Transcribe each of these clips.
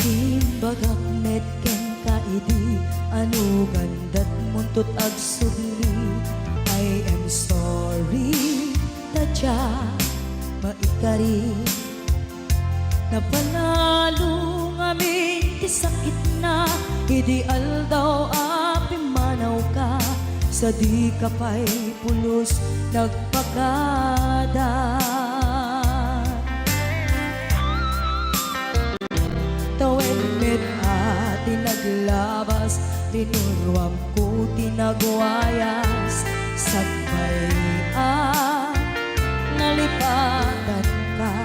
Timbagak met ken kaidi anu gandat muntut ag subli. I am sorry tadya maikari napanalo ngamin ti sakit na ideal daw api manaw ka sa di kapay pulos nagpagada. Tawen met ati naglabas tinuruam ko tinagwayas sagbay nalipatan ka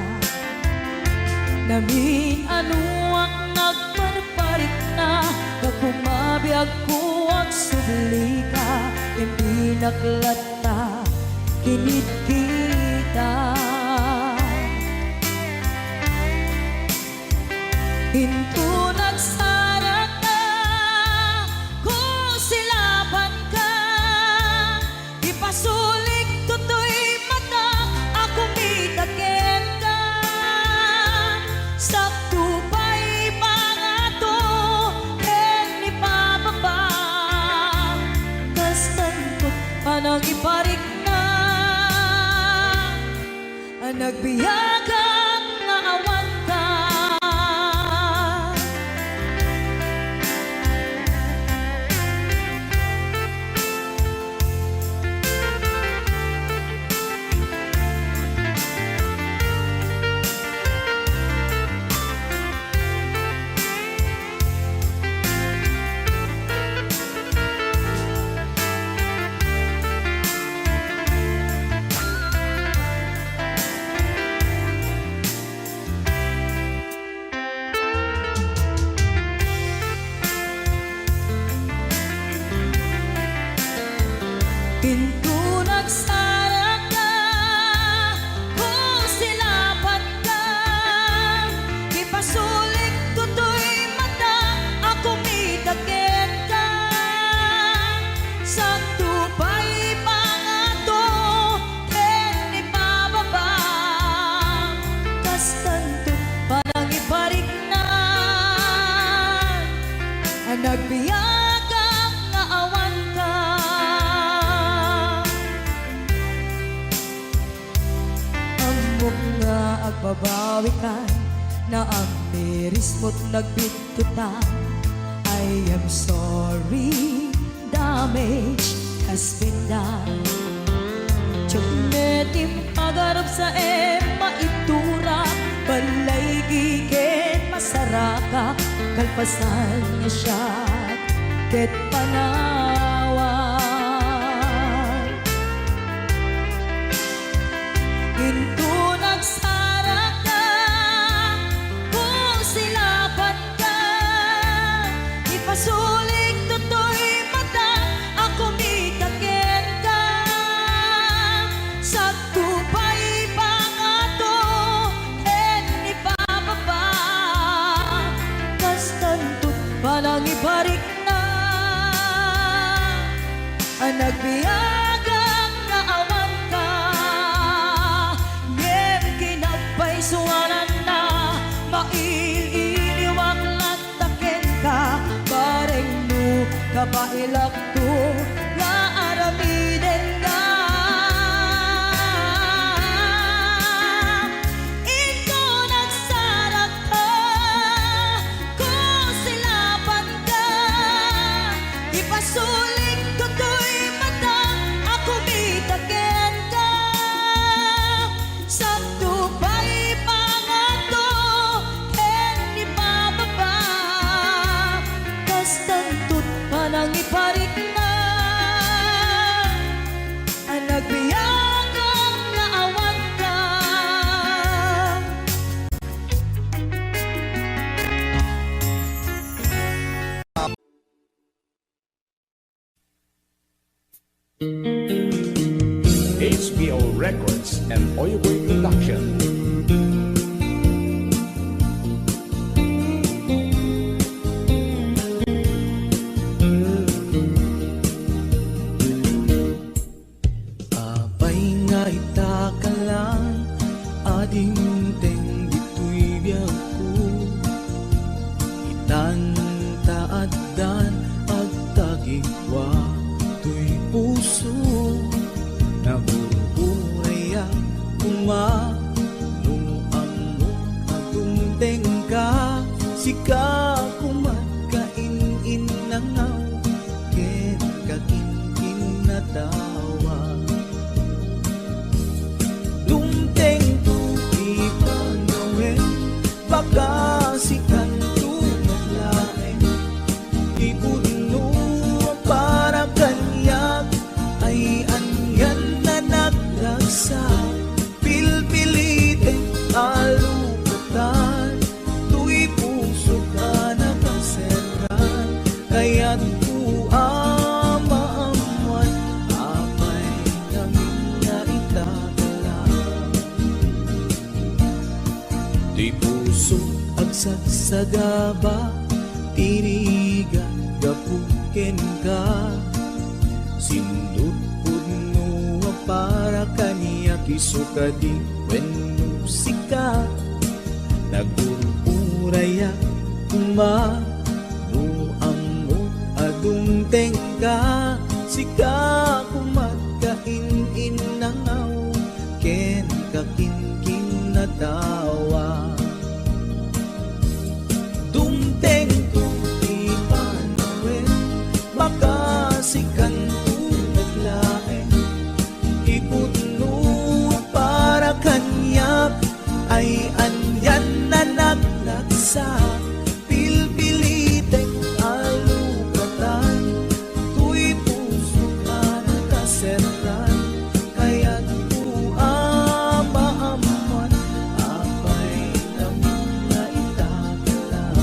namin ano ang nagparparik na pagkumabiyag ko ang subli ka hindi naklata kinit kita. Hinto nagsarat na kung silaban ka ipasulik tutoy mata ako mitakin ka sakto pa'y pangato en ipababa kas tantot panang iparik na ang nagbiyagang naawan ka. Pinto nagsarat ka kung silaban ka ipasulik tutoy mata ako mitakin ka sakto pa'y pangato en ipababa kas tanto parang ibarik na ang nagbiyagang naawan ka. Nga agbabawi ka na ang miris mo't nagbitutan. I am sorry, damage has been done. Tiyagnetim pagarap sa maitura balay gigit masaraka kalpasan niya siya ket panawan. Hinto nagsarat ka kung silaban ka ipasulik tutoy mata ako mitakin ka sakto pa'y pangato en ipababa kas tantot palang ibarik na ang nagbiyagang naawan ka. Suwanan na maililiwag latakin ka bareng no kapailak to nga aramiden ka. Ito nagsarat ka kung silaban ka ipasulik tutoy mata ako mitakin ka sakto pa'y panang iparik na ang nagbiyagang naawan ka. HBO Records and Oyoboy Production. sika kumat kain-in nangaw ken kakin-kin na tawa dumteng tuti panawin baka sikan tunat laeng ibudno para kanyak ay anyan na naglagsa pilpilite alupatan tuy puso ka nakaseran kaya't kuamaamuan apay namin na itagalang tuy puso agsagsagaba tirigan gapuken ka sindut pudno para kaniya kisukadi wenno sika nagururaya kuma no ammo adung tengka sika kumat kain-in nangaw ken kakin-kin na tawa dumteng tuti panawin baka sikan tunat laeng ipudno para kanyak ay anyan na naglagsa pilpilitek alukatan tuy puso ka nakaseran kaya't kuamaamuan apay namin na itagalang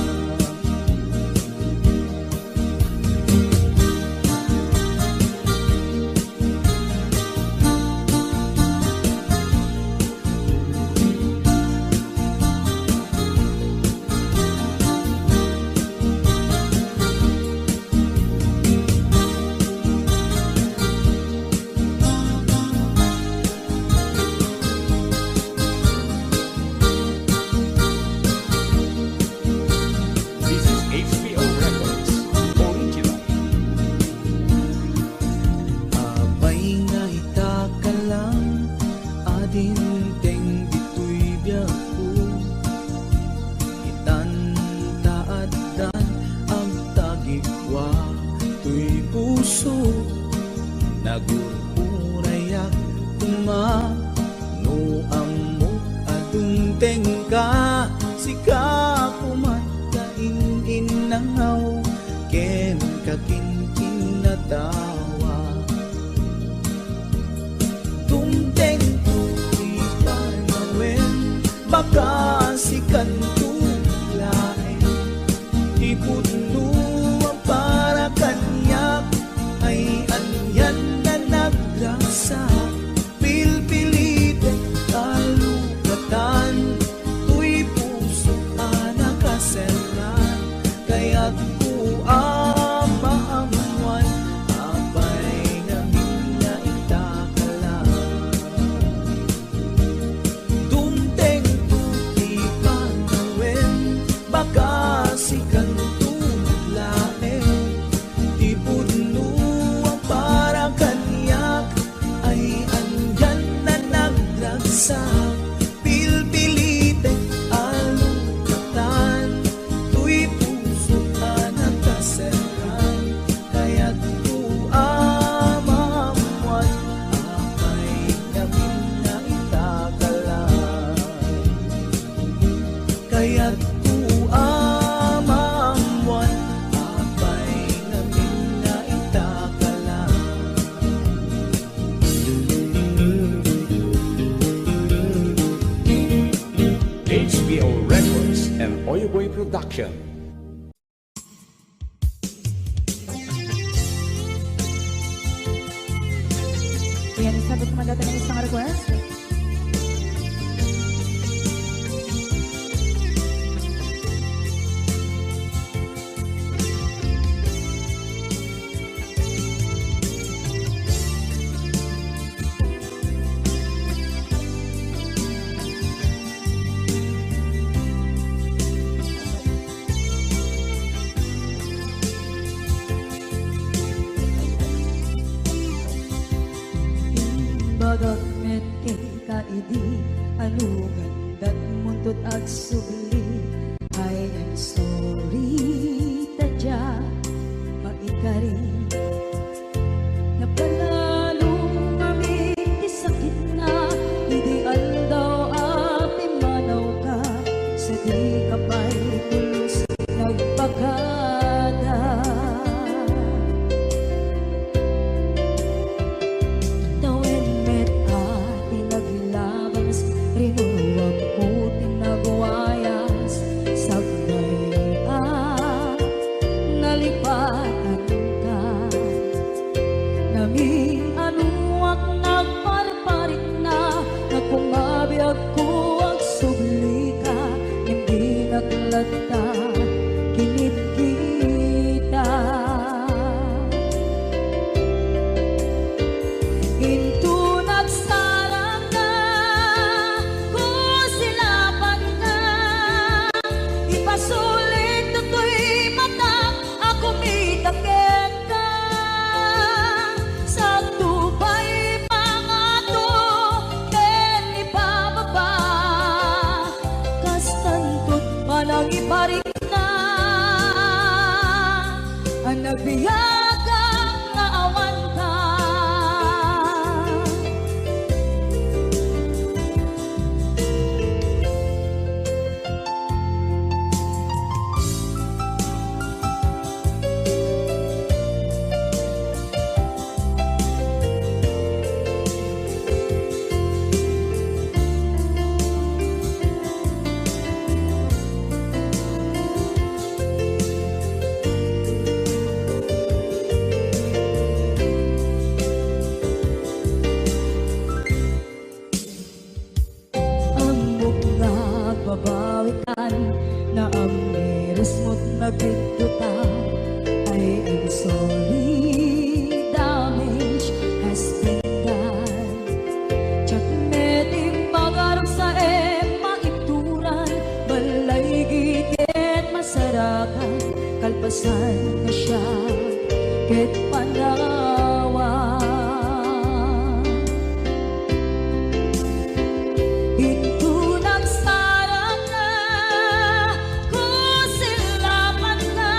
This is HBO Records Original. apay nga itakalang adin teng dito'y biyaku itan taaddan ang tagikwa tuy puso nagururayak kuma no ammo adung tengka sika kumat kain-in nangaw ken kakin-kin na tawa dumteng tuti panawin baka sikan tulaeng ipudno ang para kanyak ay anyan na naglagsa pilpilite alukatan tuy puso ka nakaseran kaya't kuamaamuan apay namin na itagalang dumteng tuti panawin baka sikan tunat laeng ipudno ang para kanyak ay anyan na naglagsa pilpilite alukatan tuy puso ka nakaseran kaya't kuamaamuan apay namin na itagalang kaya't kuamaamuan apay namin na itagalang HBO Records and Oyeboy Production. Yan, sabot naman natin ang isang request. Bagat met kay kaidi alugan dat muntot ag subli ay ang so Lusmot na bigduta ay I'm sorry, damage has been done. Chakmeting pagarap sa maituran, balay gigit masarakan, kalpasan na siya, ket panawa. Itu nagsarap na, kusilapan na,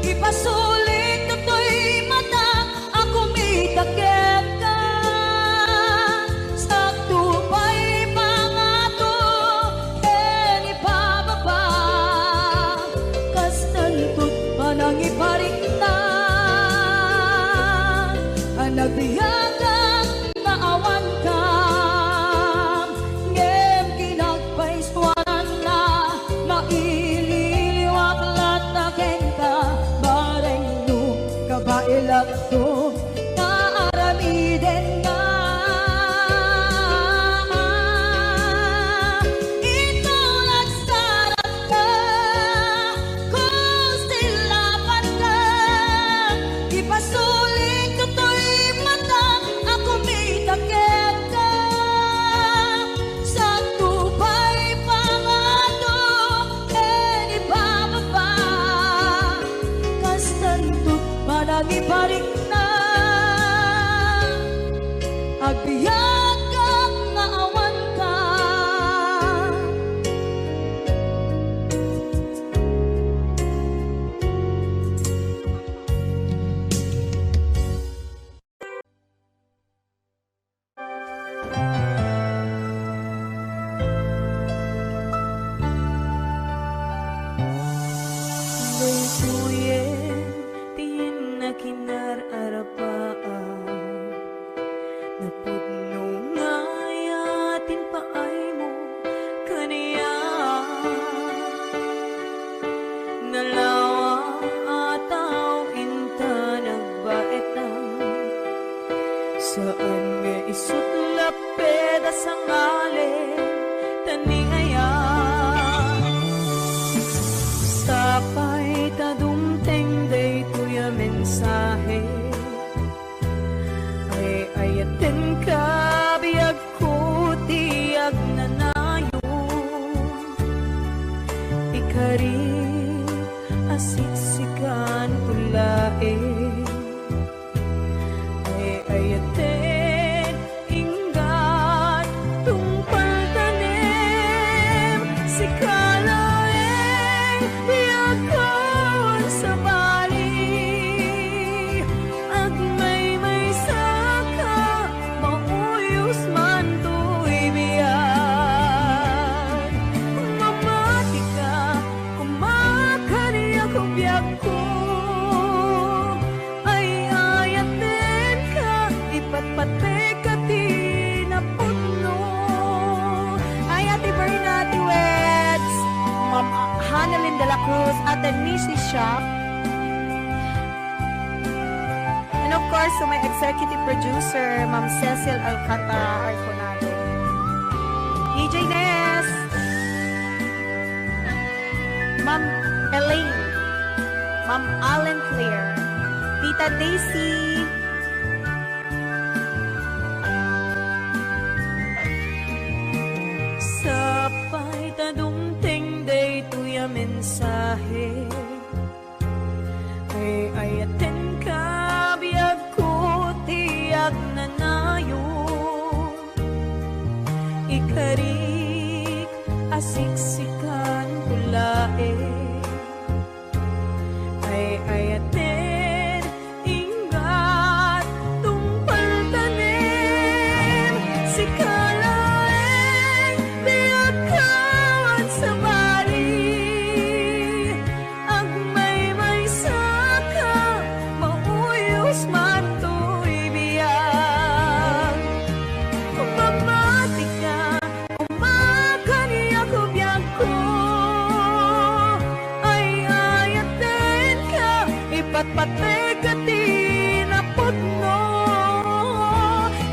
ipasulit to'y mata, ako mitakit ka. Sa tupay pangato, ibababa, kas nalutut panang iparing na, ang nagbiyagang naawan ka. Ngem kinagpaiswanan na, maililiwak lataken ka, bareng no kabailak to, naaramiden nga. Ito nagsarap ka, kusilapan ka, ipasulit ko to'y mata, ako mitakit ka. Sa tupay pangato, ibababa, kas nalutut panang iparing na, agbiyak kang naawan ka. Baytuyen, tin na kinararapaan, napudno nga yatin paay mo kaniya. Nalawa ataw inta nagbaetan, saan nga isut lapeda sa ngalen taniayan. Sapay tadumteng day tuya mensahe, ay ayaten ka biyag ko tiyag nanayo. Ikari asiksikan tulae, ay ayaten inggat tungpal tanem si kalaeng biyagkawan sa bali. Agmay saka mauyos man to'y biyag. Mamati ka, kumakari ako biyag ko, ay ayaten ka, ipatpate ka tinapuno. Ay Ate Berna, Ate Weds, Ma'am Hanalyn de la Cruz at the Nishi Shop. And of course, to my executive producer, Ma'am Cecil Alcantara Arconado. DJ Ness, Ma'am Elaine, Ma'am Allen Claire, Tita Daisy, sapay tadumteng day tuya mensahe, ay ayaten ka biyag ko tiyag nanayo. Ikarik asiksikan tulae, ay ayaten ingat tungpal tanem si kalaeng biyagkawan sa bali. Agmay saka mauyos man to'y biyag. Mamati ka, kumakani ako biyag ko, ay ayaten ka, ipatpate ka tinapudno.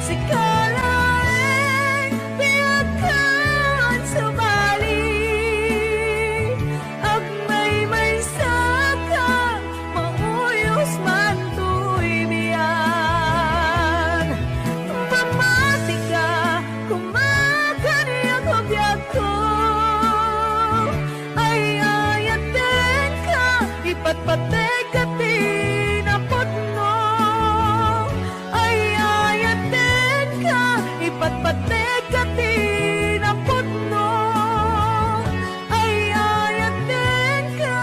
Si kalaeng biyagkawan sa bali. Agmay ipatpatek ati na putno. Ay ayaten ka, ipatpatek ati na putno. Ay ayaten ka,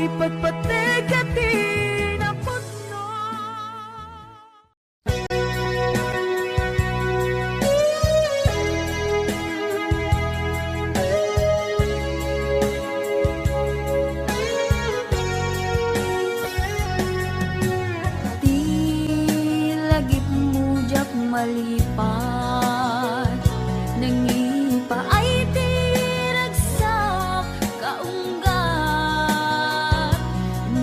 ipatpatek ati na putno. Di lagip mujak malipat, nangipa ay tiragsak kaunggat.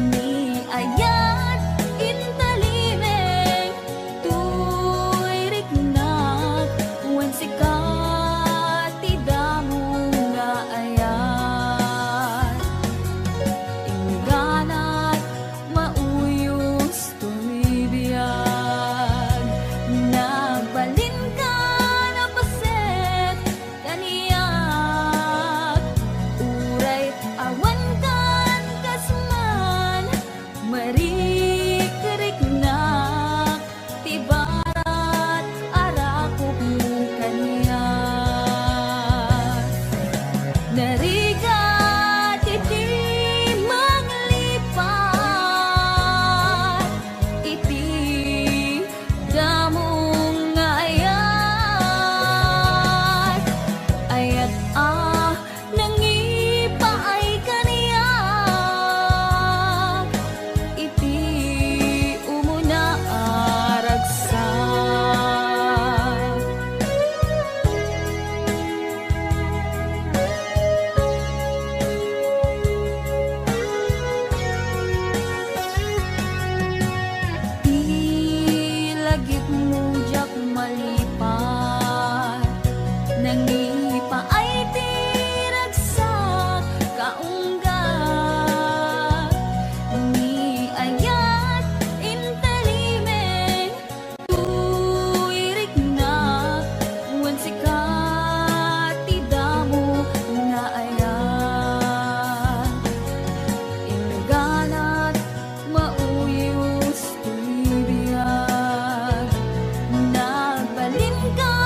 Ni ayat intalimeng tuy riknak, wan sikat tidamo nga ayat. Ingganat mauyos tuy biyag, nagbalin ka na paset kaniyak. Uray awan kan kasman, marikiriknak, tibarat arakop mo kaniyak. Narigat iti maglipat, iti damong nga ayat. Ayat nangipa ay kaniyak, iti umuna aragsak. Di lagip mujak malipat, nangipa ay tiragsak kaunggat. Ni ayat intalimeng tuy riknak, wan sikat tidamo nga ayat. Ingganat mauyos tuy biyag, nagbalin ka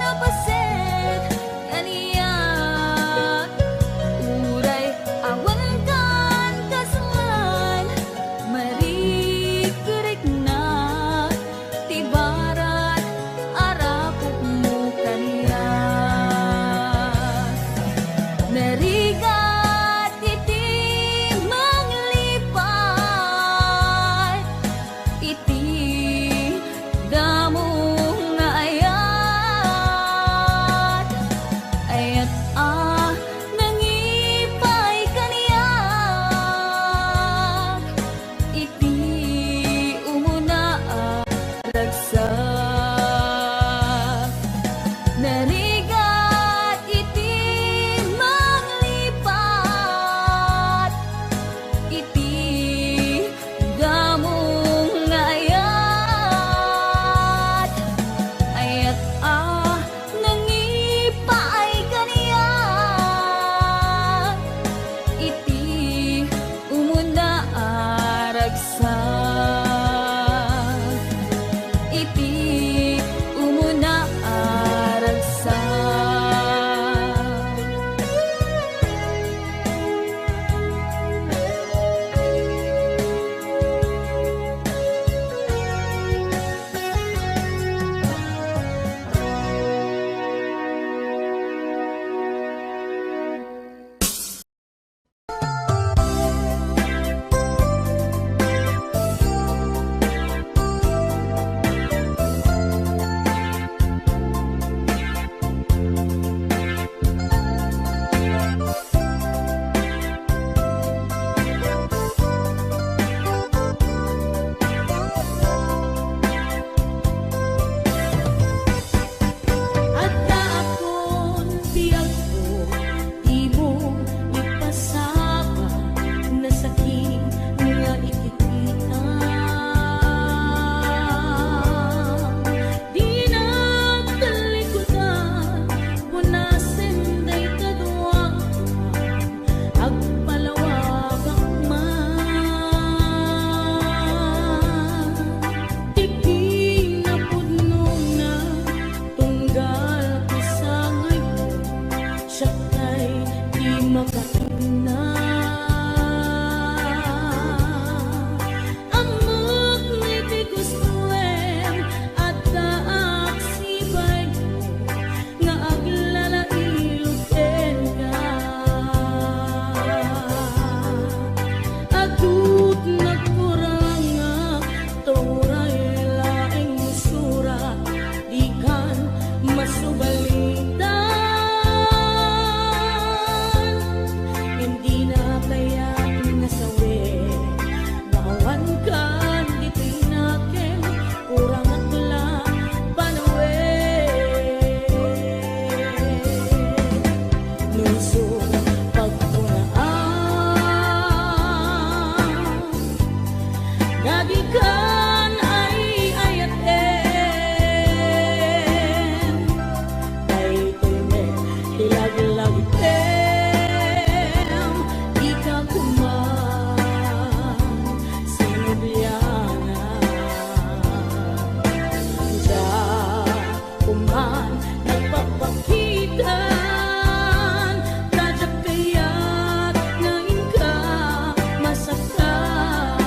na paset kaniyak. Uray awan kan kasman, marikiriknak, tibarat arakop mo kaniyak. Narigat iti maglipat, iti damong nga ayat. Ayat nangipay kaniyak, iti umuna aragsak. Narigat iti maglipat, lusod pagpunaan nagikan ay ayaten kay teme tilag-lagtem di ka kuman sinubiyanan sa kuman nagpapakitan kadyak kaya't ngayon ka masaktan.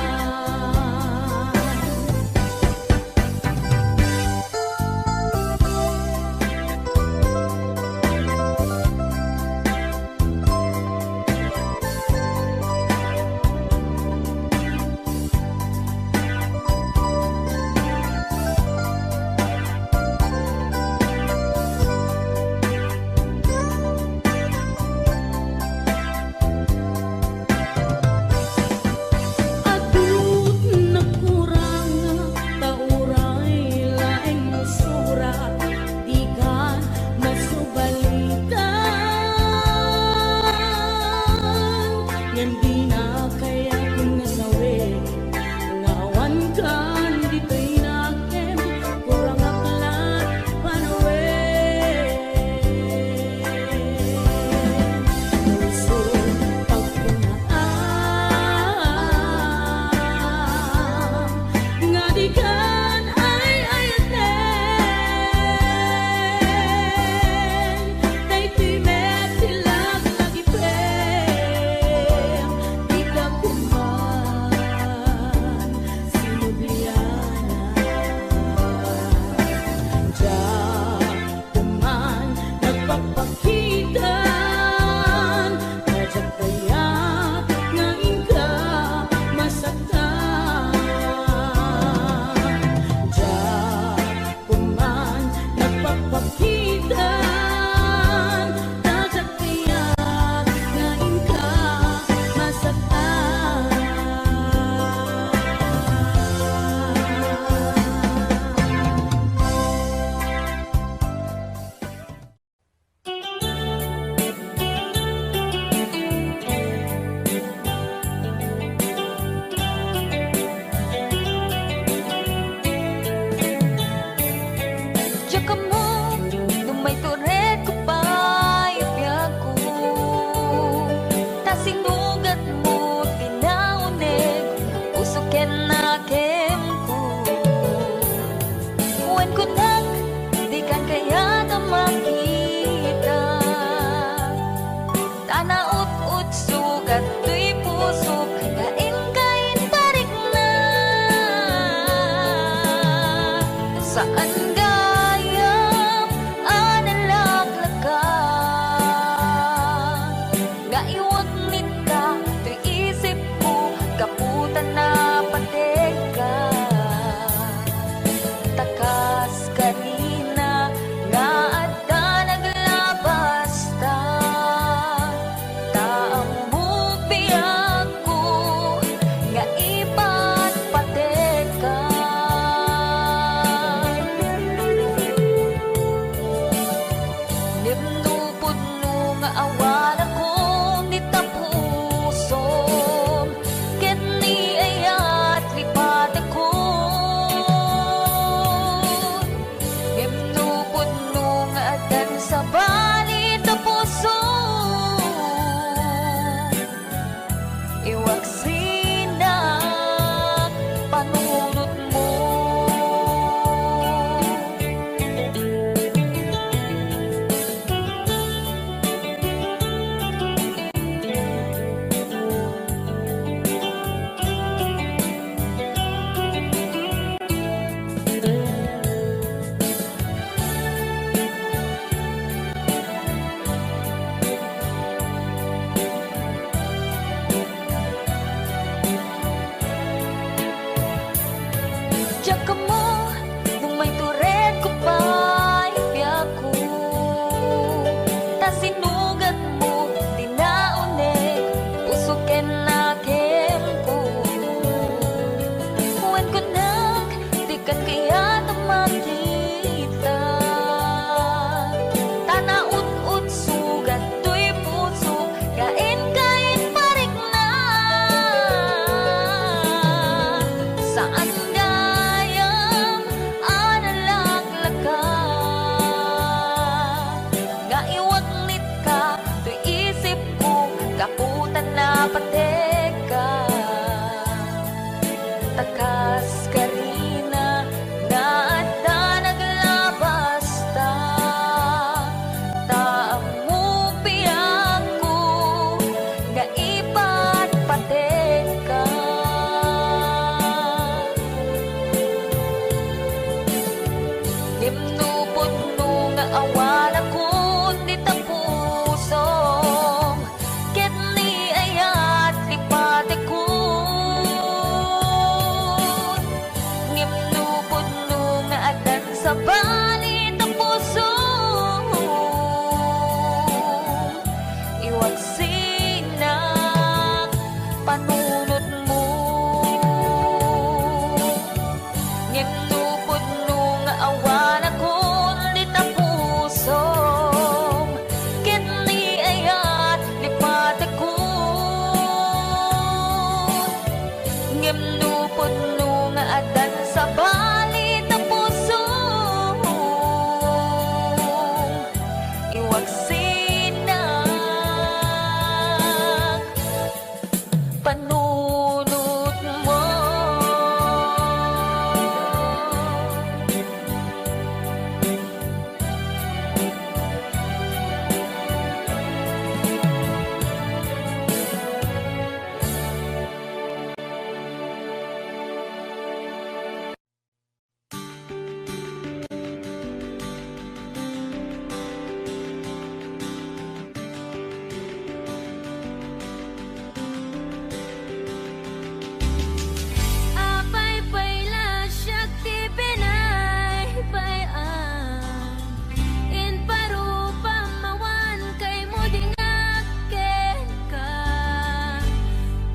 Adut nagkurang tauray laing musura di kan masubalitan ngem di na kaya nasawi ngawan kan dito'y nakem kurang aklat panawe lusod pagpunaan nga di kan ay ayaten tay timek tilag lagi prem di ka kuman sinubiyanan diyan kuman nagpapakitan kadyak kaya't ngayon ka masaktan. Diyan kuman nagpapakitan kadyak kaya't ngayon ka masaktan. Diyan ka mo, nung may turet ko pa'y biyag ko. Tas sinugat mo, tinaunig, usok yan na kem ko. Wen ko nang, di kan kaya na makita. Tanaot-ut sugat, tuy pusok, kain-kain tarik na. Saan gayam analaglagan nga iwag nita tuy isip ko kaputan na pateka takas kanina nga adda naglabas ta pateka takas karina na adda naglabas ta taamu piyaku nga ipat pateka limnupot no nga awan ako di tapusong ket ni ayat lipate ko ngimnupot no nga adan sa bali tapusong iwag sinak panunot mo ngimnupot no nga awan ako di tapusong ket ni ayat lipate ko ngimnupot no nga adan sa bali tapusong iwag sinak panunot mo. Apay payla syakti pinay payan in parupa mawan kay mo dingaken ka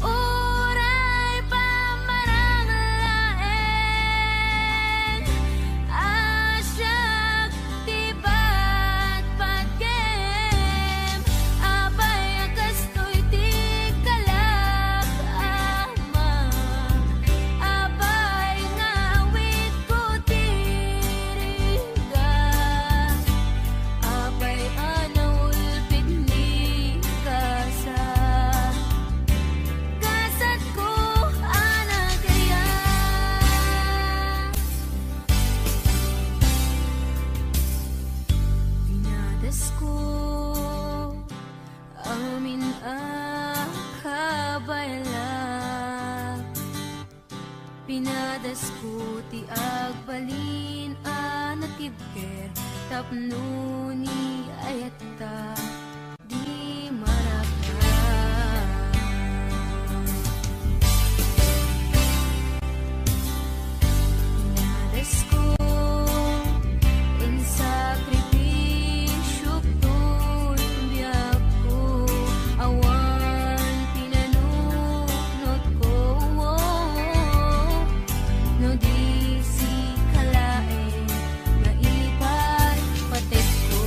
uray pamarang laeng asyak tibat patkem apay akastoy ti kalak ama apay ngawit ko tiriga apay anaulpit ni kasat ko anagaya pinadas ko amin akabayla pinadas ko ti agbalin anatibker tapno ni ayata di maraka pinadas ko in sakripisyo to'y biyak ko awan pinanunot ko no di si kalae nga ilipat patek ko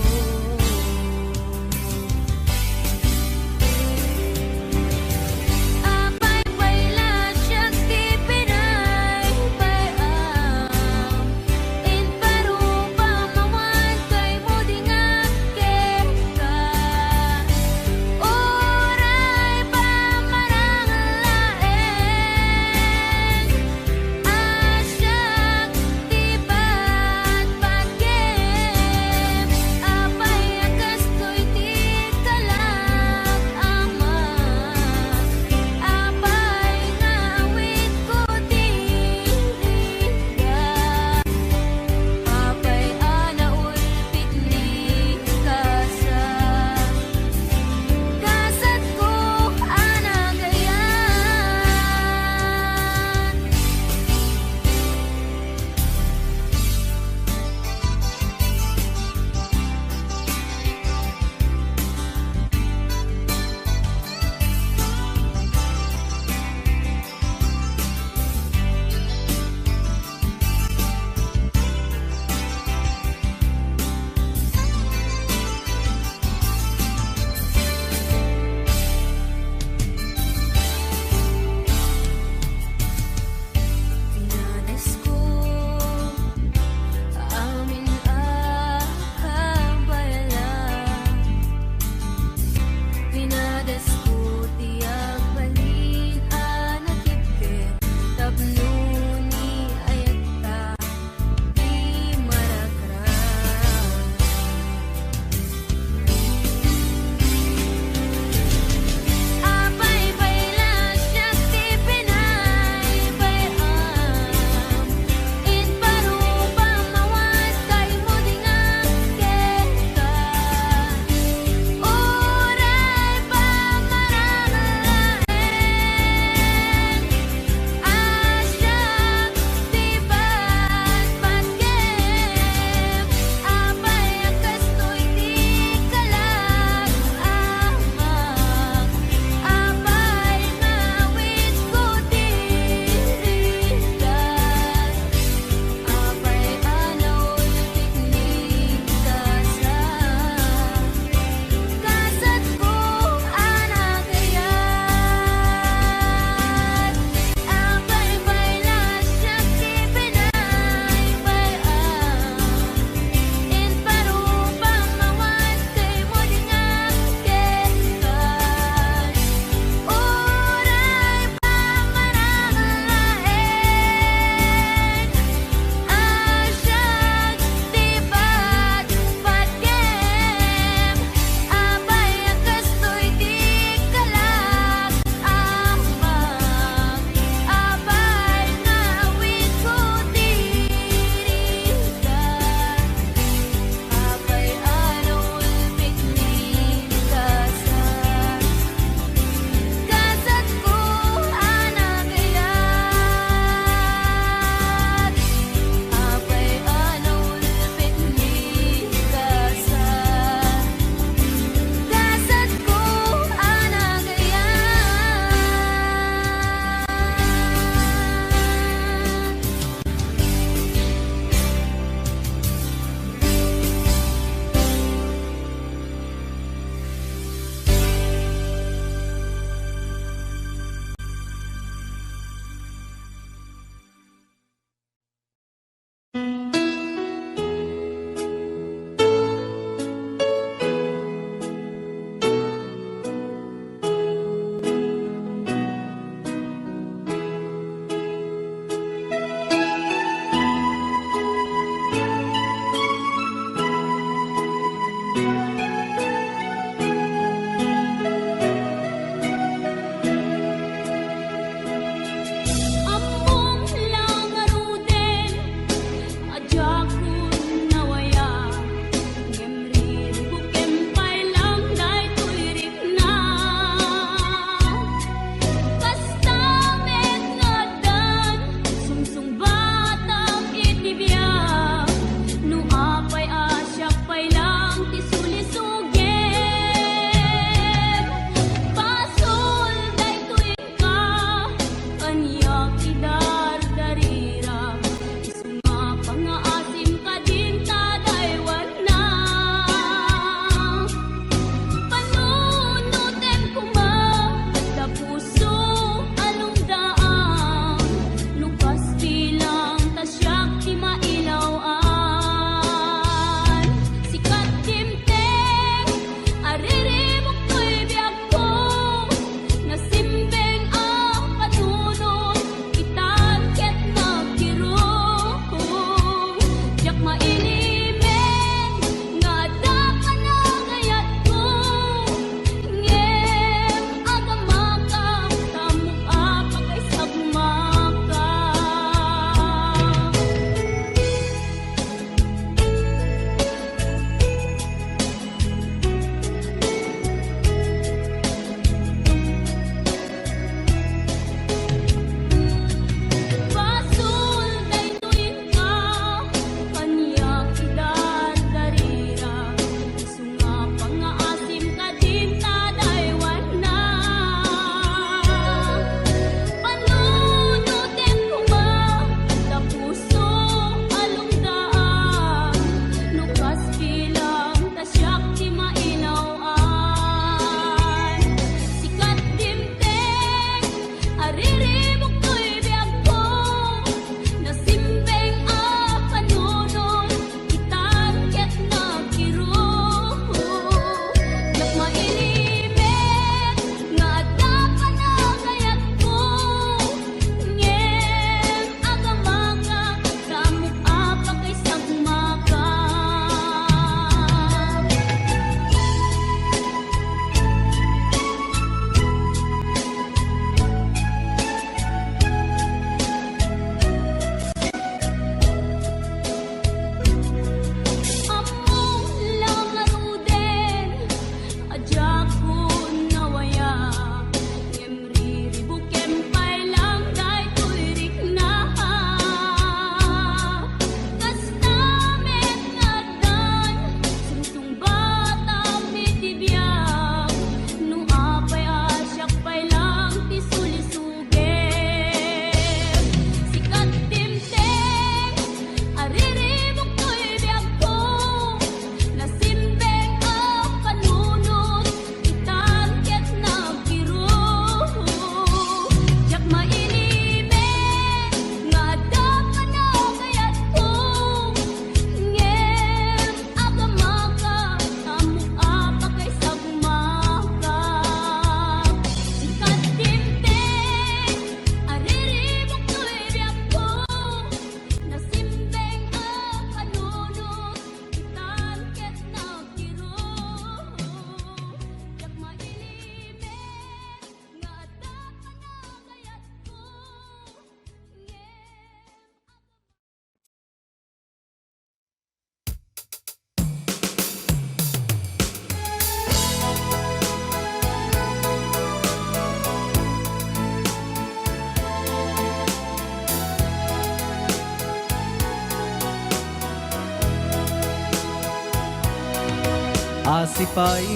Asipay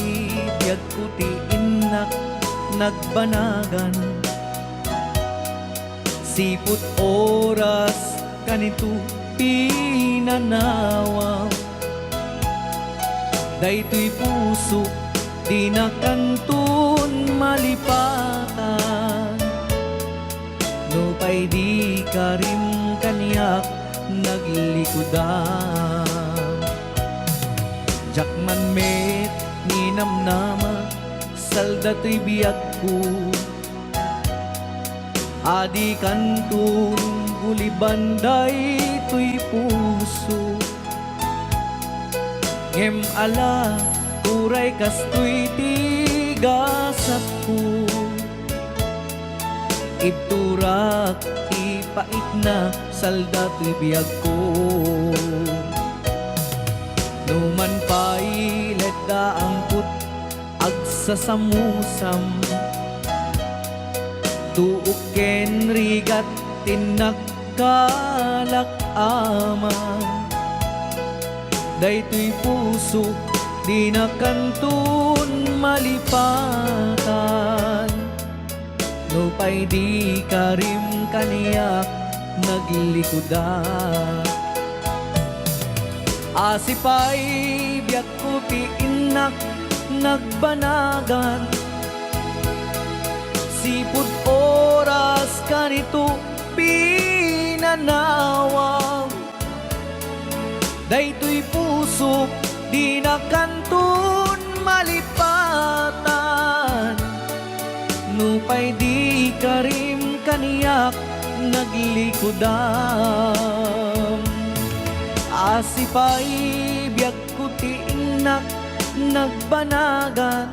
biyag puti inak nagbanagan, siput oras kanito pinanawa. Daytoy puso di na kantun malipatan, no pay di karim kaniyak naglikudan. Jakman met ni namnama salda to'y biyag ko, adi kantun gulibanday to'y puso. Ngem ala uray kastoy tigasat ko, ibturak ipait na salda to'y biyag ko. Numan pa'y leda ang put agsasamusam, tuok ken rigat tinagkalak aman. Daytoy puso di na kantun malipatan, no pay di karim kaniyak naglikudan. Asipay biyag ko ti inak nagbanagan, sipud oras kanito pinanawa. Daytoy puso di na kantun malipatan, no pay di karim kaniyak naglikudan. Asipay biyag ko ti inak nagbanagan,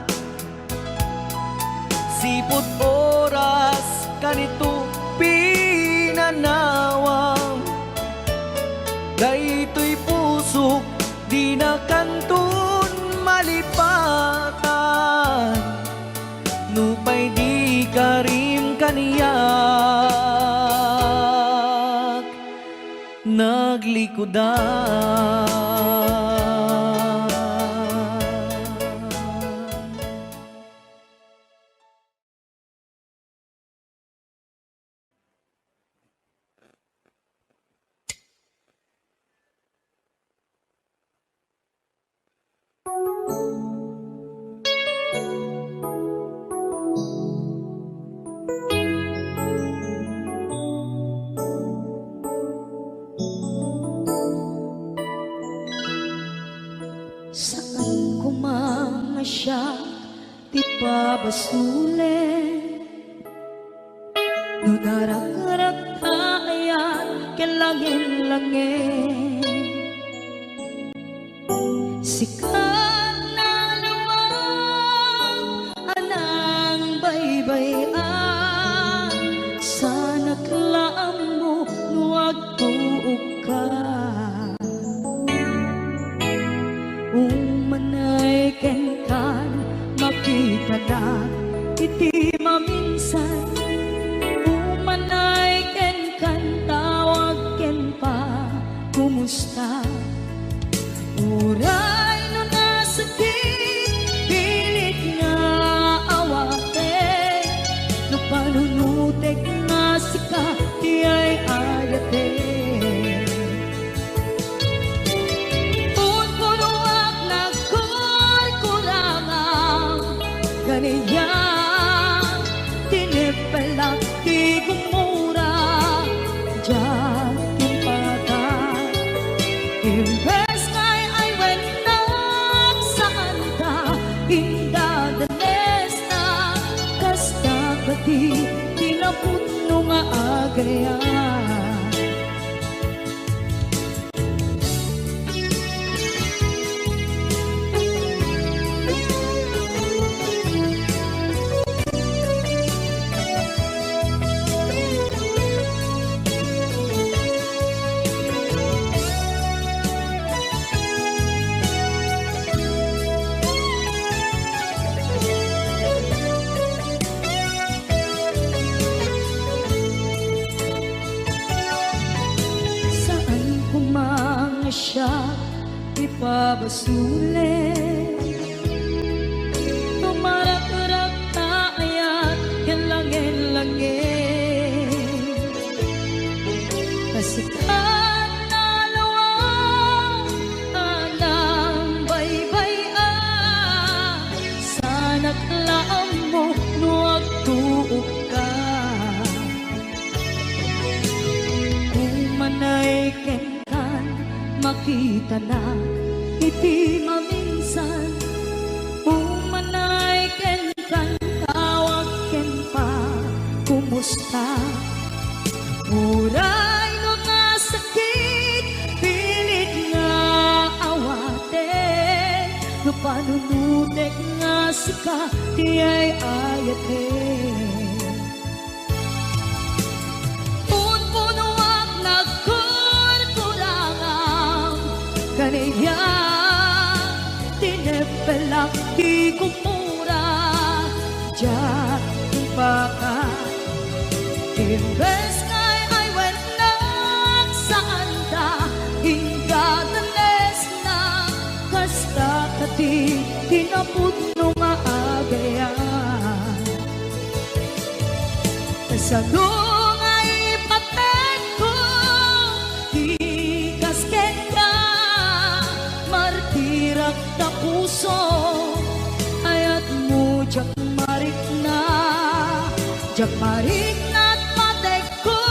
sipud oras kanito pinanawa. Daytoy puso di na kantun malipatan, no pay di karim kaniyak naglikudan. Saan ko mamasya di pabasulit, no darak-darak ayan kelangin-langin. Sikat na naman anang baybayan, sana klaam mo nuwag tuog ka. Umanay ken kan makita na iti maminsan, umanay ken kan tawag ken pa kumusta. Uray no nasakit pilit nga awate, no panunutek nga sika iyay ayate. Ganiya tinipela di gumura diyan yung pata. Imbes ngay ay wenak saan ka indadanes na, kasta pati tinapuno nga agayan. Siya ipabasulit, ka na, iti maminsan, umanay ken kan tawag ken pa, kumusta? Uray no nga sakit, pilit nga awaten, no panunutek nga sika, di ay ayaten. Punpunuak nagkurkurangang, kaniya, tinepelak di kumura, diyan baka. Imbes kay ay wenak saan da, ingadanes na, kasta kati, tinapot no nga agayan. Kasadong ay patek ko, di kasken ka, martirak na puso, ayat mo jak marik na, jak marik na't patek ko,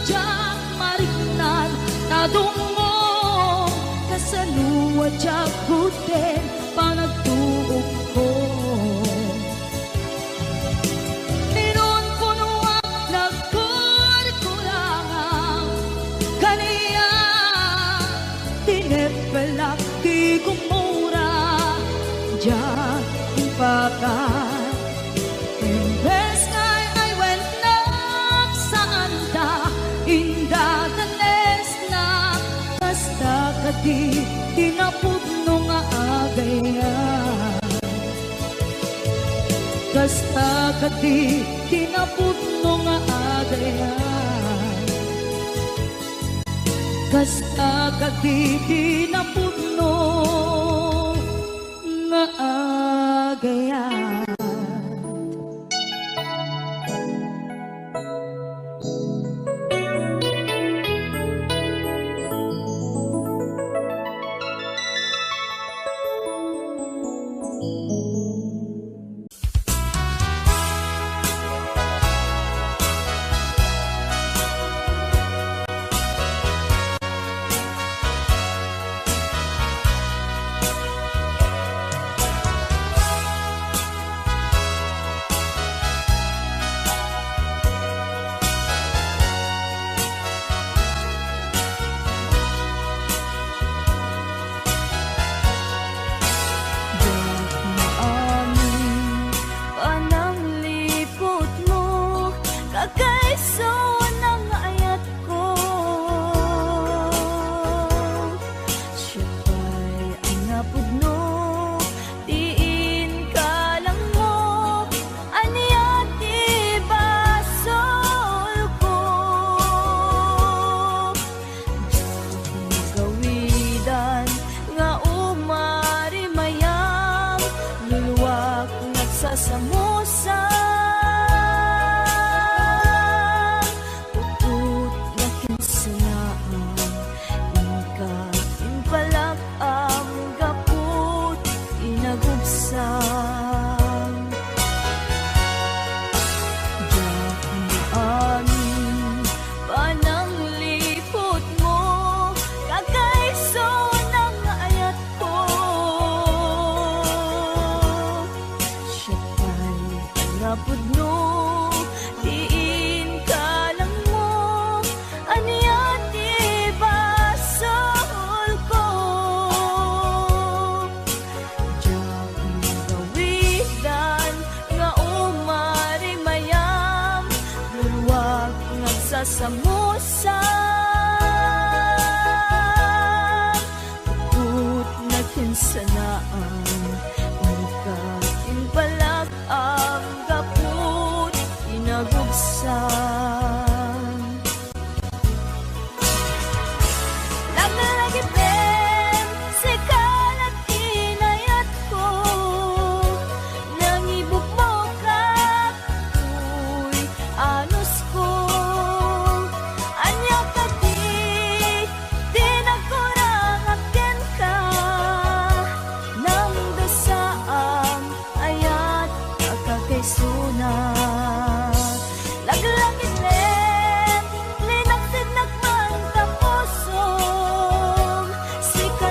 jak marik na't nadungo, kasaluwa jak guten, panagtuog ko. Minun puno ang nagkurkurangang, kaniya, tinepelak di kumura, diyan ipakan. Imbes kay ay wenak saan da, indadanes na, kasta kadi, tinapot no nga agayan. Kasta kadi, tinapot no nga agayan. Kasta kadi, tinapot no nga agayan. Samusa Put na kinsanaan Ika inbalag ang gaput Inagubsan Lagi ben Sikalat inayat ko Nangibuk mo ka Uy anus ko Sika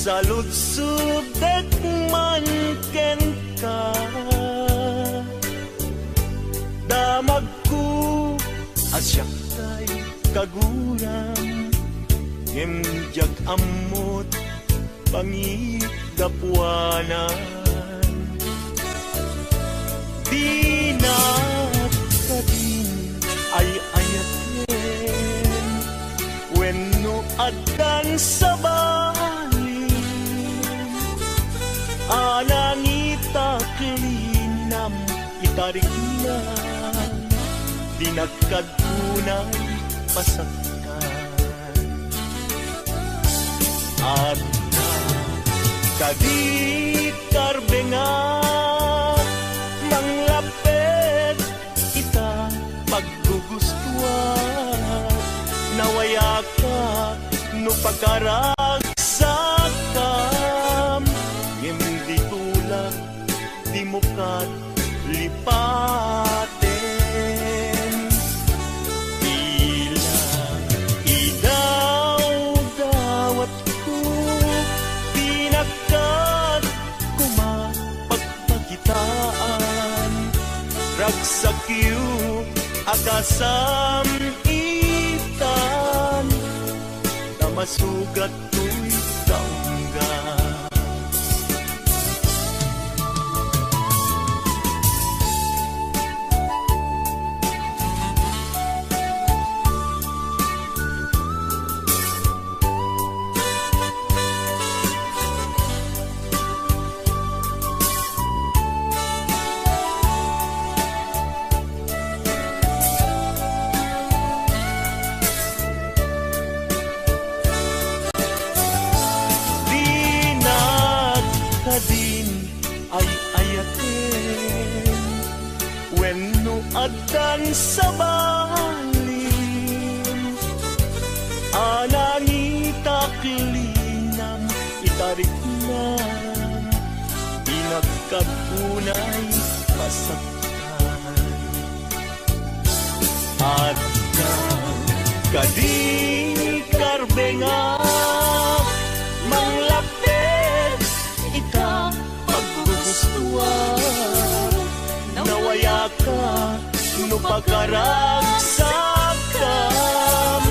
sa lutsud man ken ka. Damag ko asyak kay kaguram, himjag amot pangigapwanan. Di na kadin ay ayaten, wenno adan sa balin, anangita klinam itarik na, dinagkad unay pasakkan. At kadi karbengan manglapet ita paggugustuhan, nawaya ka no pagkaragsakam, hindi tulak di mo kat lipaten. Tila idaw-dawat ko, pinagkat kumapagpakitaan, ragsakyo akasam itan, na masugat ko'y kaungga. Adan sa balin, anangita klinam itarik na, pinagkapunay masaktan. At kadi karbengan manglapit ita paggugustuhan, nawaya ka no pagkaragsakam,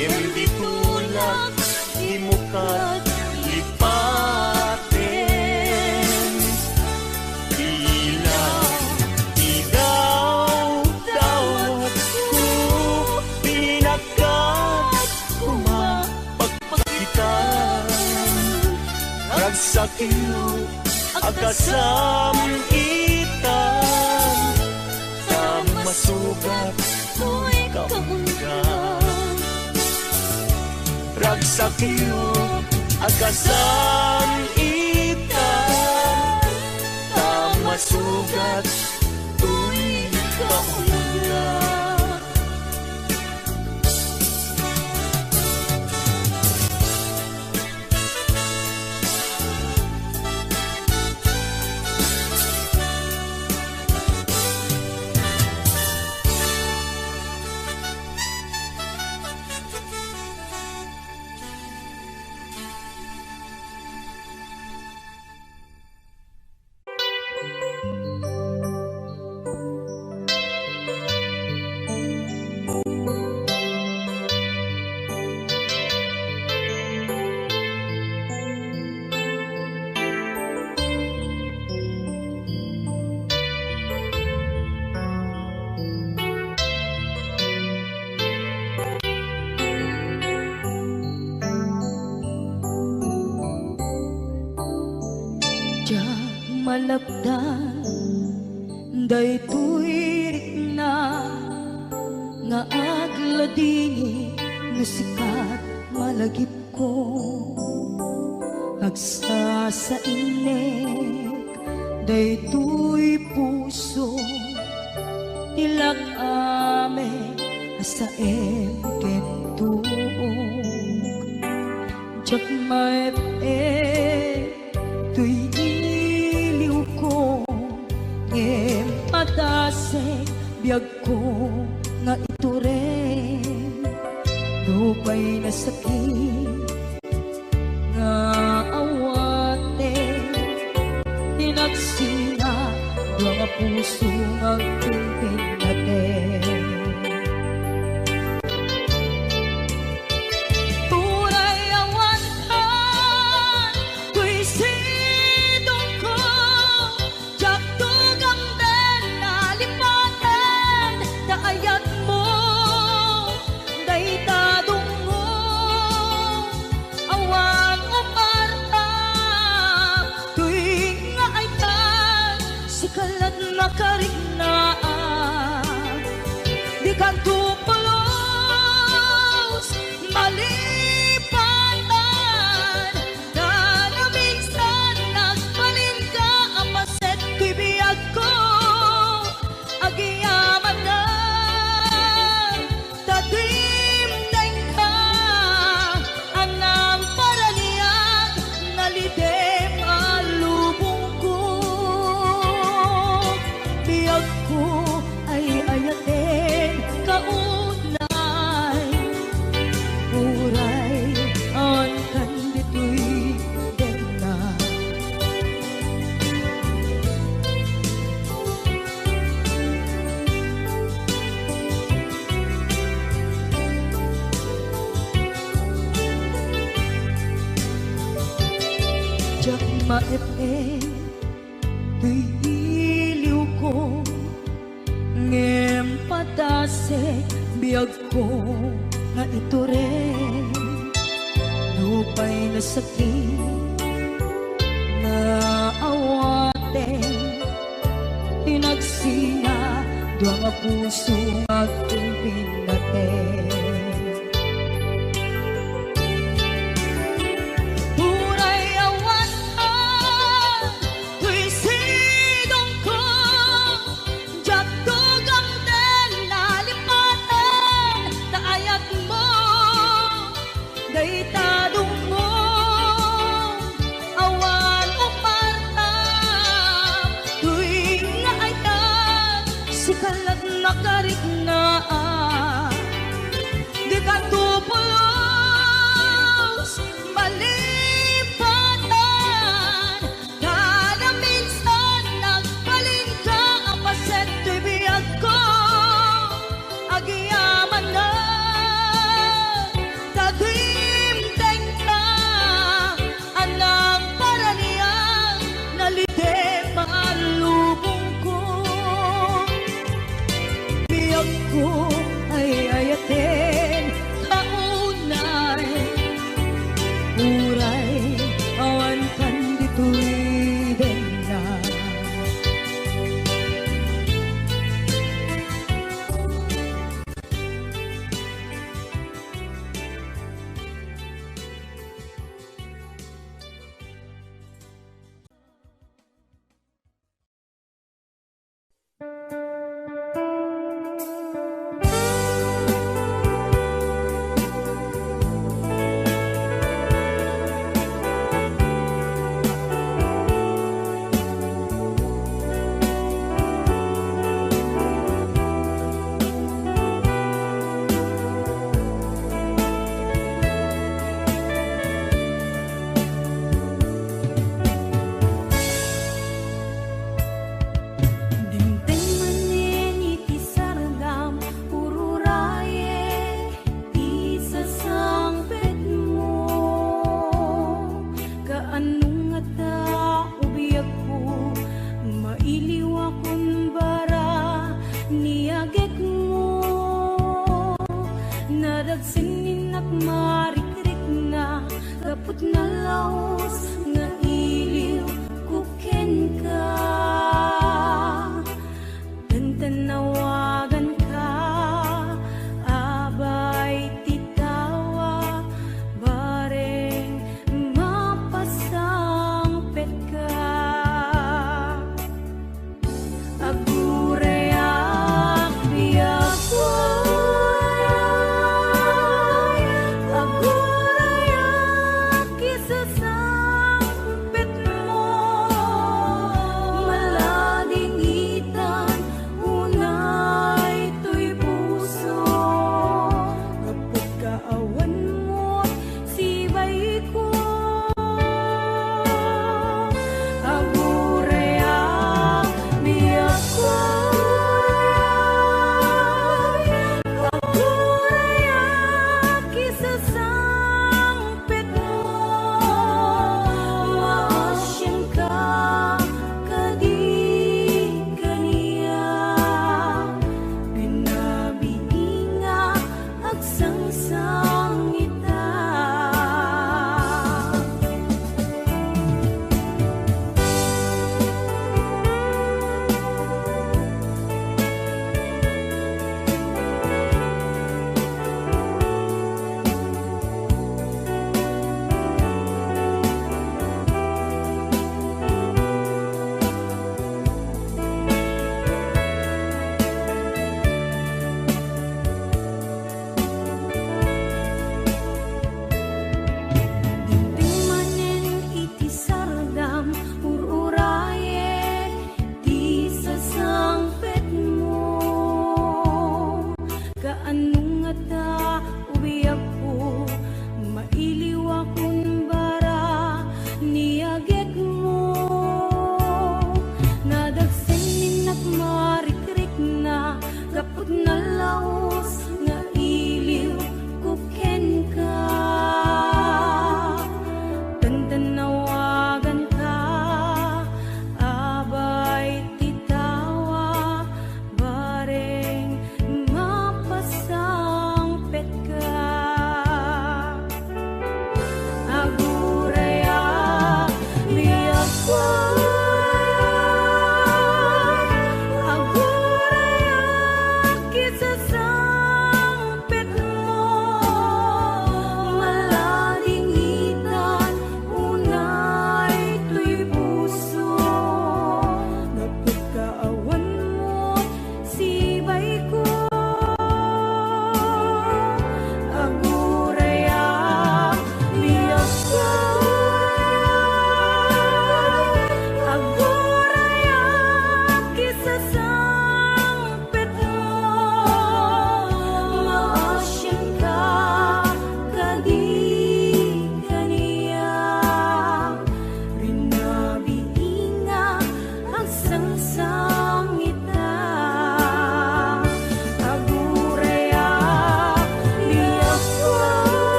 hindi tulak di mo kat lipaten. Tila idaw-dawat ko, pinagkat kumapagpakitan, ragsakyo akasam itan, masugat ko'y kaungga. Ragsakyo akasam itan, masugat ko'y kaungga. Malapdan daytoy rikna nga agladingi nga sikat malagip ko, agsa sa inek daytoy puso tilak ame asaem ken tuog jak may tuy ko ngem padasek biag ko nga ito rin lupay na sakit nga awa maipin tuy iliw ko ngem patase biyag ko nga ito rin lupay na sakit na awaten tinagsina doa nga puso aking pinaten. Puray awan tuy sidong ko jak tugang den nalipatan taayat mo daytadong mo awan upartam tuy nga ayat si kalat nakarik na di ka tupulos malipatan kada minsan nagpaling ka ang paset tuy biyag ko agyaman na tagimteng ka anang para niya nalide maalubong ko biyag ko ay ayatin kaunay uray awan kan dito'y na.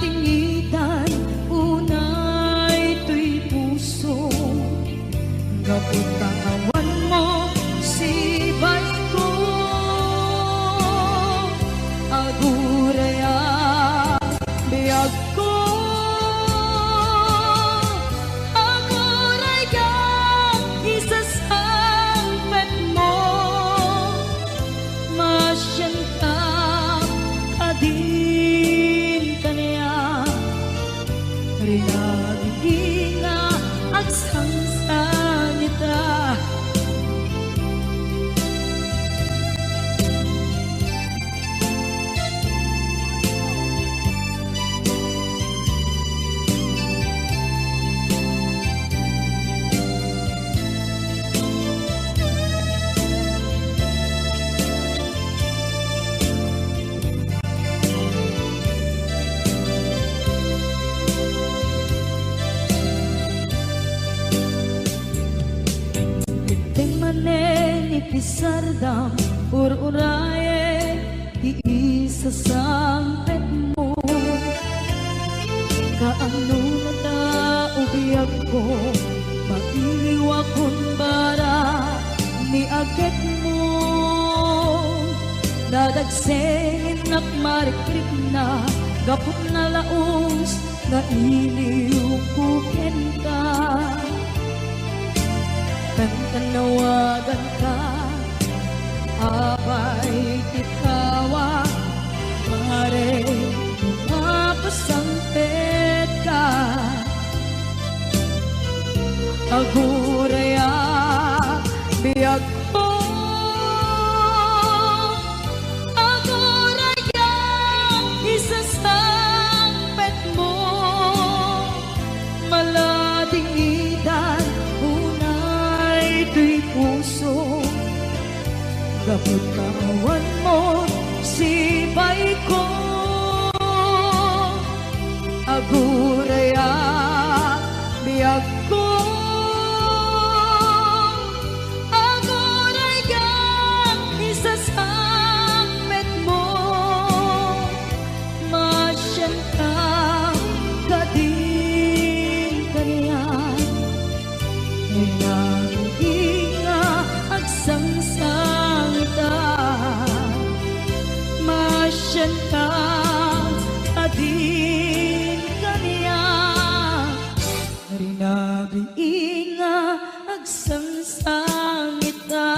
tingitan, unay tuy puso. Kapit katawan mo, sibay ko. Aguraya, biyag ko. Aguraya, isasampet mo. Masyanta, kadin kaniya. Rinagin nga, agsangsang ita. Pisardam ururaye iisa sampet mo. Kaano na ta ubiyag ko, mag-iliwa kun bara ni aget mo. Dadagsengin nak marikrip na, gapot na laos na iliw kuken ka. Tanawagan ka, abay kitawa, pare mapasampet ka. Aguraya, biyag ko. Aguraya, isasampet mo. Malading idan, tuy puso. Kapag kawan mo, sibay ko. Aguraya, biyag ko. Aguraya, isasampet mo. Masyanta, kadin kaniyan. Inga agsangsang ita. Masyanta, kadin kaniya. Rinagriinga agsangsang ita.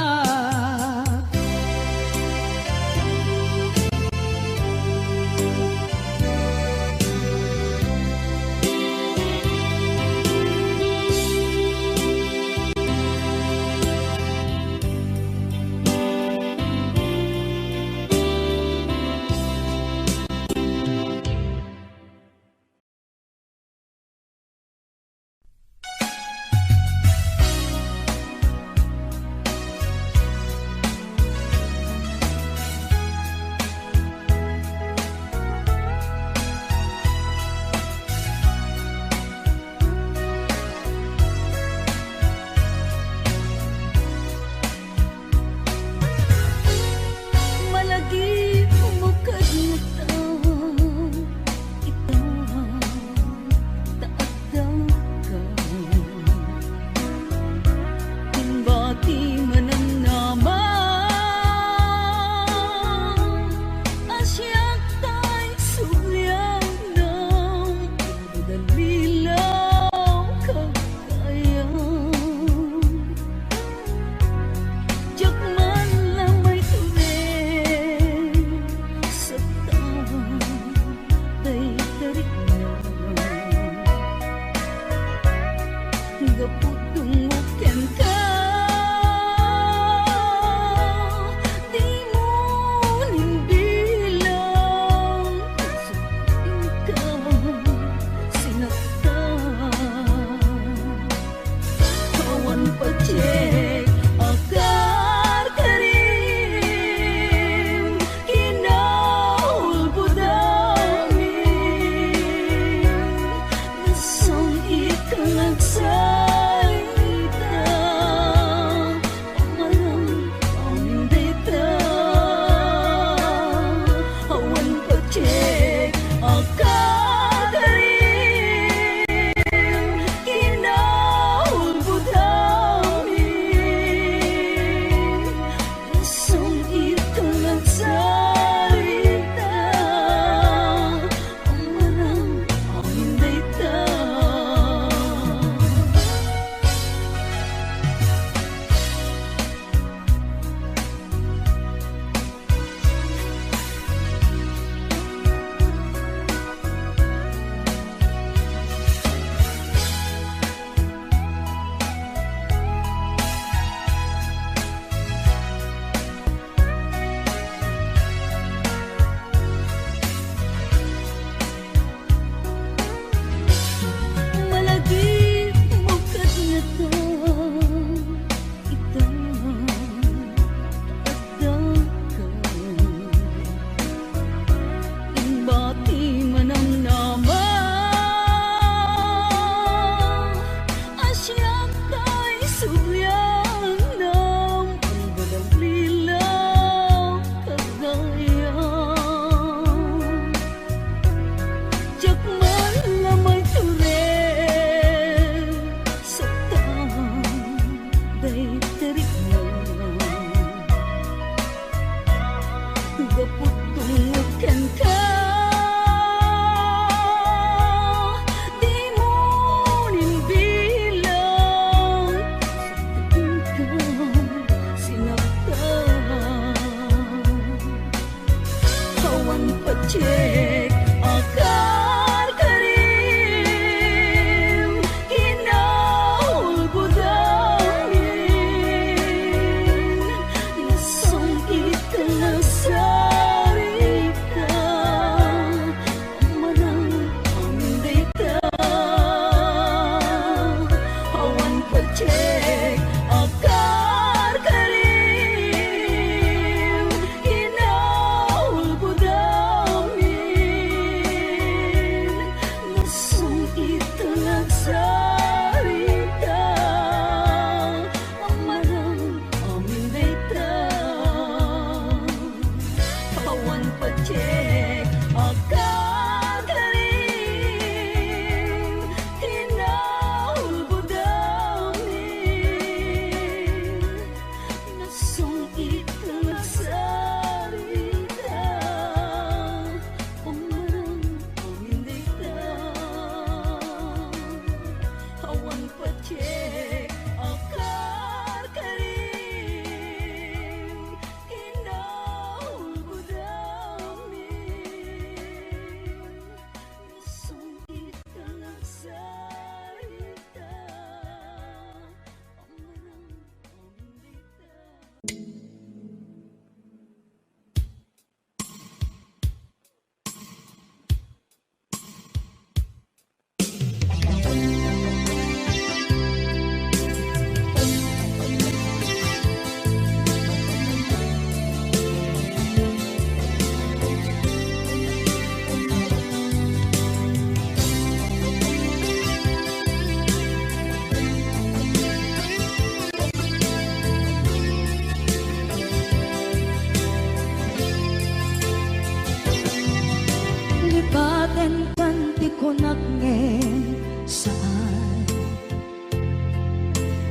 saan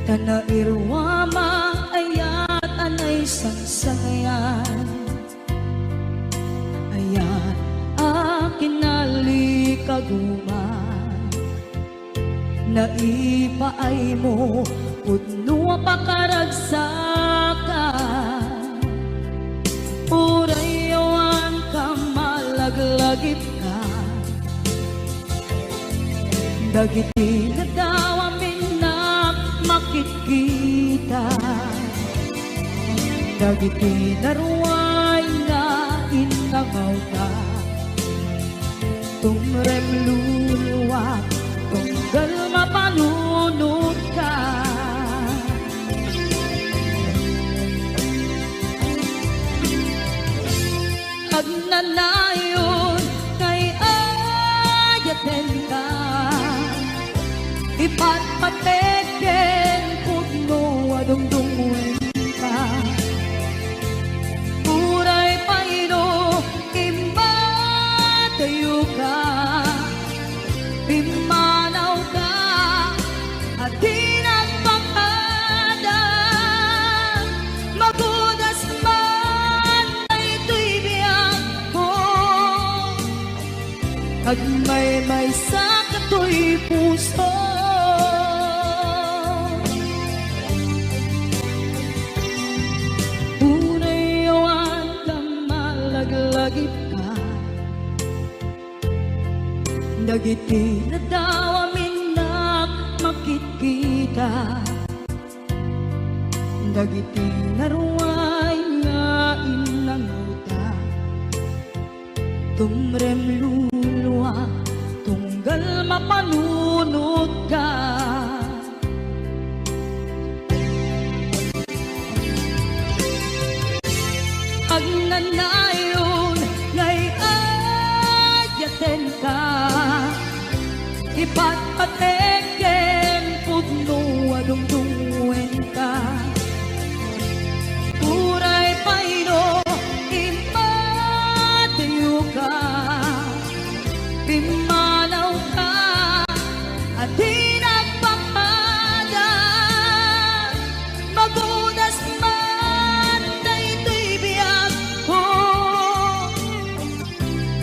tanairwama ayat anay sangsangayan ayat akin nalikaguman naipaay mo pudno pakaragsakan urayawan ka malaglagip ka dagiti na daw amin na makikita dagiti naruay nga inangaw ka tumrem luluwak tunggal mapanunod ka agnanayon kay ayaten ka ipatpateken pudno adungdungwen ka puray paino imbatayo ka pimanaw ka at di nagpakada magudas man ay ito'y biyag ko at may sa kato'y puso unayawan ka malaglagip ka dagiti na daw amin na makikita dagiti naruay nga inanguta tumrem luluwa tunggal mapanunod ka agnanayon ngay ayaten ka ipatpateken pudno adungdungwen ka uray paino impatayo ka pimanaw ka at di nagpakada magudas man na ito'y biyag ko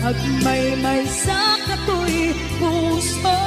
at may sa kato'y puso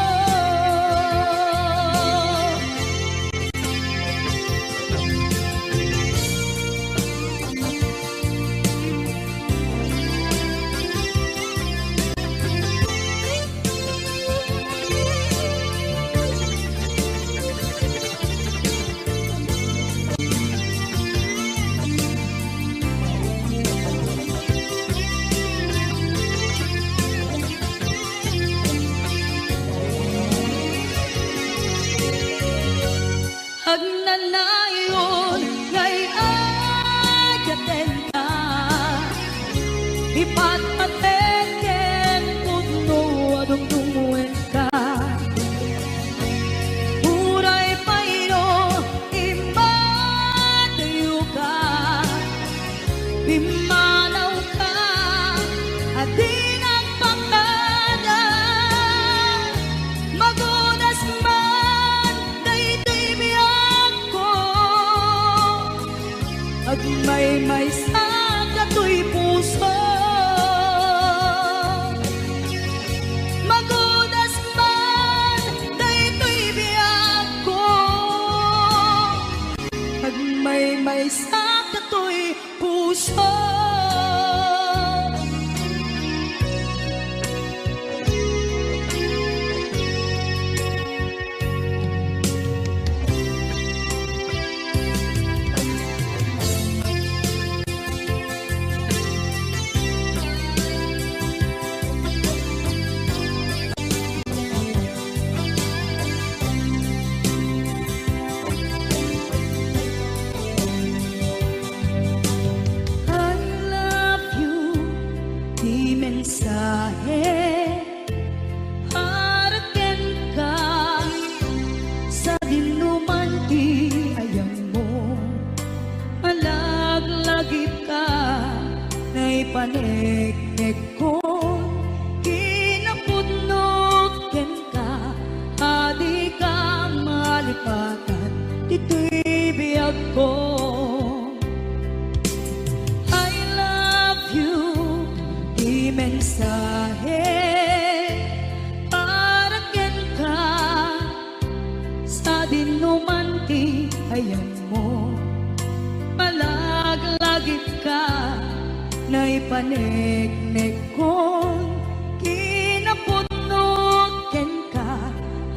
ti ayan mo. Malaglagip ka na ipanegnek kon kinaputnog ken ka.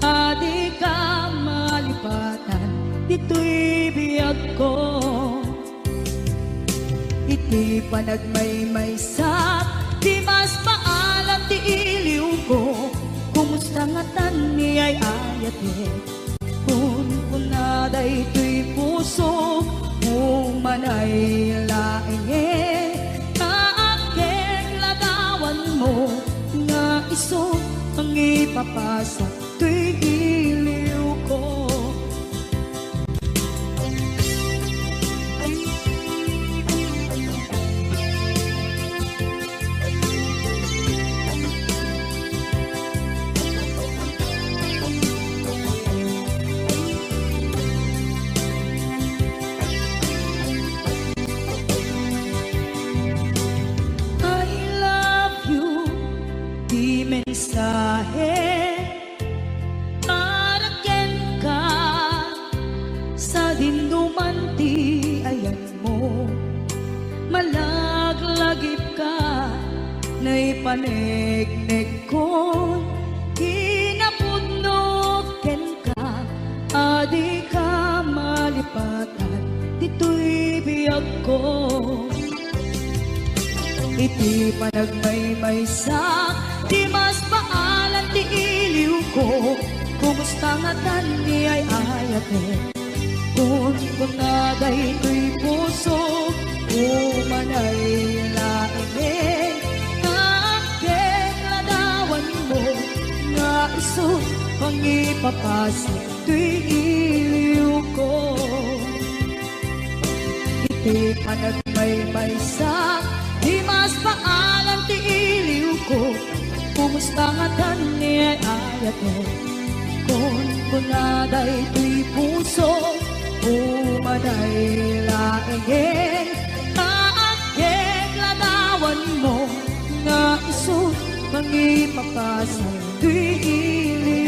Adi ka malipatan dito'y biyag ko. Iti panagmaymaysak di mas maalam ti iliw ko. Kumusta nga tan ni ay ayate kun kunaday to'y puso manay laenge. Kaakeg lagawan mo nga iso ang ipapasa to'y iliw ko. Mensahe para ken ka sa dinduman ti ayan mo. Malaglagip ka na ipanegnek ko. Kinapudnog ken ka. Adi ka malipatan dito'y biyag ko. Iti panagmaymaysak di mas maalan ti iliw ko. Kumusta nga tan ni ay ayate kun kunaday to'y puso umanay laenge. Kaakeg ladawan mo nga iso ang ipapasa to'y iliw ko. Iti panagmaymaysak di mas maalan ti iliw ko. Kumusta nga tan ni ay ayate kun kunaday to'y puso umanay laenge. Kaakeg ladawan mo nga iso ang ipapasa to'y iliw